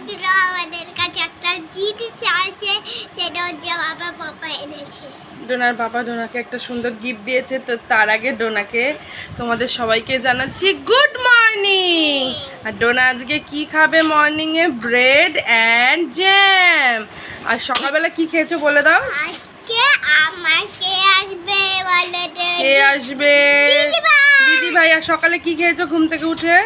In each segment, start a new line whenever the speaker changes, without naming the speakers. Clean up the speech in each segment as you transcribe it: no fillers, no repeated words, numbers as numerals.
বন্ধুরা আমাদের কাছে একটা জিনিস আছে, সেটা হচ্ছে বাবা পাপা এনেছে।
ডোনার বাবা ডোনাকে একটা সুন্দর গিফট দিয়েছে। তো তার আগে ডোনাকে তোমাদের সবাইকে জানাচ্ছি গুড মর্নিং। আর ডোনা আজকে কি খাবে মর্নিংয়ে? Bread and jam. আর সকালবেলা কি খেয়েছো বলে দাও।
আজকে আমার কে আসবে বলে দে।
কে আসবে? দিদি ভাই। আর সকালে কি খেয়েছো ঘুম থেকে উঠে?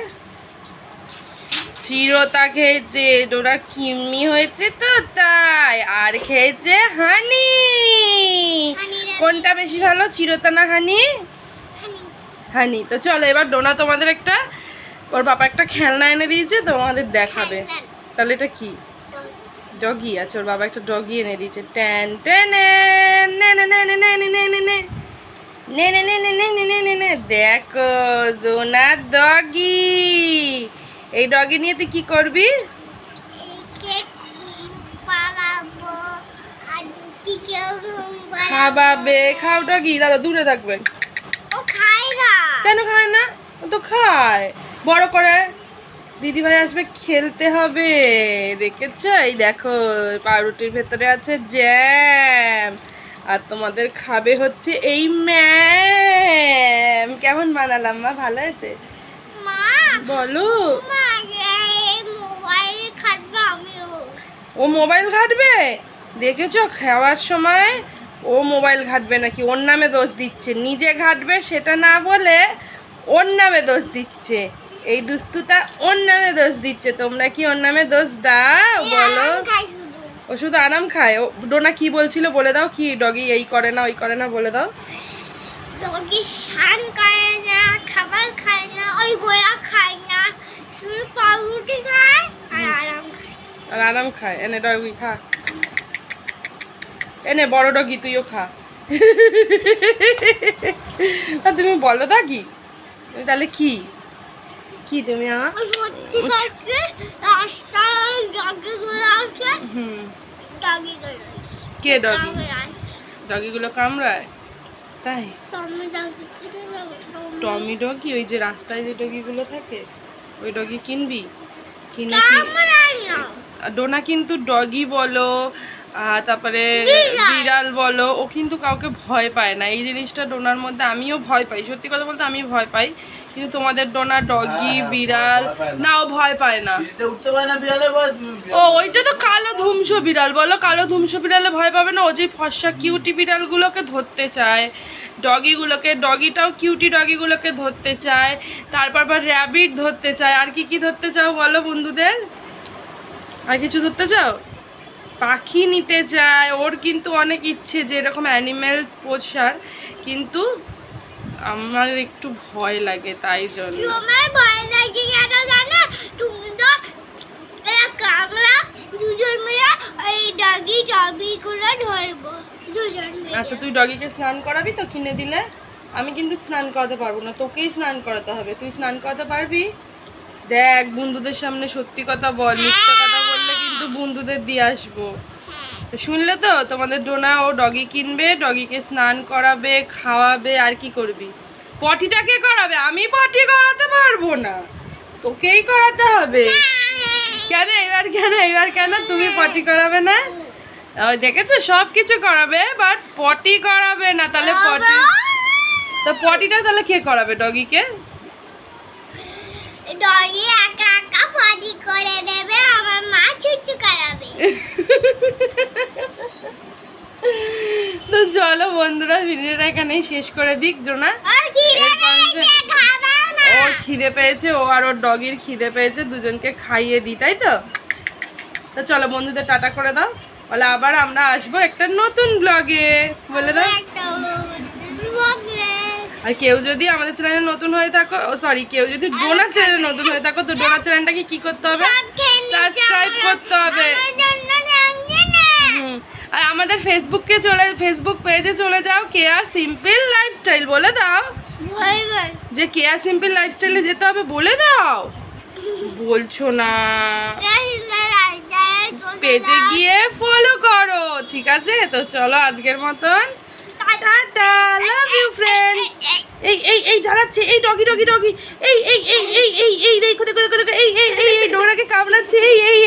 চিরতা খেয়েছে, ডোনার কিম্মি হয়েছে তো তাই। আর খেয়েছে হানি। কোনটা বেশি ভালো, চিরতা না হানি? হানি। তো চলো এবার ডোনা তোমাদের একটা, ওর বাবা একটা খেলনা এনে দিয়েছে, তোমাদের দেখাবে। তাহলে এটা কি? ডগি আছে, ওর বাবা একটা ডগি এনে দিয়েছে। ট্যান ট্যান দেখো ডোনার ডগি। এই ডগি নিয়ে তুই কি করবি? খাবাবে। খাও ডগি, দাঁড়া দূরে থাকবে। কেন খায় না? ও তো খায়। বড় করে দিদি ভাই আসবে, খেলতে হবে। দেখেছ? এই দেখো পাউরুটির ভেতরে আছে জ্যাম। আর তোমাদের খাবে হচ্ছে এই ম্যাম। কেমন বানালাম মা? ভালো হয়েছে? বলো। ও মোবাইল ঘাটবে? দেখেছো খাওয়ার সময় ও মোবাইল ঘাটবে নাকি? ওর নামে দোষ দিচ্ছে। নিজে ঘাটবে সেটা না বলে ওর নামে দোষ দিচ্ছে। এই দুস্তুটা ওর নামে দোষ দিচ্ছে। তোমরা কি ওর নামে দোষ দাও? বলো। ও শুধু আরাম খায়। ও ডোনা কি বলছিল বলে দাও। কি ডগি এই করে না ওই করে না বলে দাও।
ডগি শান করে না, খাবার খায় না, ওই গোলা খায় না, শুধু পাউরুটি খায় আর আরাম খায়।
আর আরাম খায়। এনে ডগি খা। এনে বড় ডগি তুইও খা। আর তুমি বলো দা কি? তাহলে কি কি তুমি আমার কে ডগি? ডগিগুলো কামড়ায় তাই? টমি ডগি, ওই যে রাস্তায় যে ডগিগুলো থাকে ওই ডগি কিনবি? কিনে ডোনা কিন্তু ডগি বলো তারপরে বিড়াল বলো, ও কিন্তু কাউকে ভয় পায় না। এই জিনিসটা ডোনার মধ্যে আমিও ভয় পাই। সত্যি কথা বলতে আমি ভয় পাই, কিন্তু তোমাদের ডোনা ডগি বিড়াল না, ও ভয় পায় না। ও ওইটা তো কালো ধুমসো বিড়াল বলো। কালো ধুমসো বিড়ালে ভয় পাবে না? ও যে ফর্সা কিউটি বিড়ালগুলোকে ধরতে চায়, ডগিগুলোকে, ডগিটাও কিউটি ডগিগুলোকে ধরতে চায়, তারপর আবার র্যাবিট ধরতে চায়। আর কি কি ধরতে চাও বলো বন্ধুদের? আর কিছু ধরতে চাও? পাখি নিতে চায়। ওর কিন্তু অনেক ইচ্ছে যে এরকম অ্যানিমেলস পোষার, কিন্তু আমার একটু ভয় লাগে তাই জন্য।
তোমার ভয় লাগে কেন জানো? তুমি তো কামড়া দুজন মিলে ওই ডগি চবিগুলো ধরবো দুজন মিলে।
আচ্ছা তুই ডগিকে স্নান করাবি তো কিনে দিলে? আমি কিন্তু স্নান করাতে পারবো না, তোকেই স্নান করাতে হবে। তুই স্নান করাতে পারবি? দেখ বন্ধুদের সামনে সত্যি কথা বল, মিথ্যা কথা বললে কিন্তু বন্ধুদের দিয়ে আসবো। শুনলে তো? তোমাদের ডোনা ও ডগি কিনবে, ডগিকে স্নান করাবে, খাওয়াবে। আর কি করবি? পটিটা কে করাবে? আমি পটি করাতে পারবো না, তোকেই করাতে হবে। কেন এবার কেন এবার কেন তুমি পটি করাবে না? ওই দেখেছো সব কিছু করাবে, বাট পটি করাবে না। তাহলে পটি, তো পটিটা তাহলে কে করাবে ডগিকে?
ডগি একা একা পটি করে দেবে, আমার মা চুচু করাবে।
তো চলো বন্ধুরা ভিডিওটা এখানেই শেষ করে দিক। জোনা ওর খিদে পেয়েছে, ও আর ওর ডগির খিদে পেয়েছে, দুজনকে খাইয়ে দিই, তাই তো? তো চলো বন্ধুদের টাটা করে দাও। বলে আবার আমরা আসবো একটা নতুন ব্লগে, বলে দাও। আর কেউ যদি আমাদের চ্যানেলে নতুন হয়ে থাকো, সরি কেউ যদি ডোনার চ্যানেলে নতুন হয়ে থাকো, তো ডোনার চ্যানেলটাকে কি করতে হবে? সাবস্ক্রাইব করতে হবে। আর আমাদের ফেসবুক পেজে চলে যাও, কেয়ার সিম্পল লাইফস্টাইল। বলে দাও যে কেয়ার সিম্পল লাইফস্টাইলে যেতে হবে, বলে দাও। বলছো না? পেজে গিয়ে ফলো করো, ঠিক আছে? তো চলো আজকের মতন টাটা, লাভ ইউ ফ্রেন্ডস। এই এই এই জ্বালাচ্ছে, এই ডগি ডগি ডগি, এই এই এই এই এই এই দেখো দেখো দেখো, এই এই এই এই ডোরাকে কামড়াচ্ছে, এই এই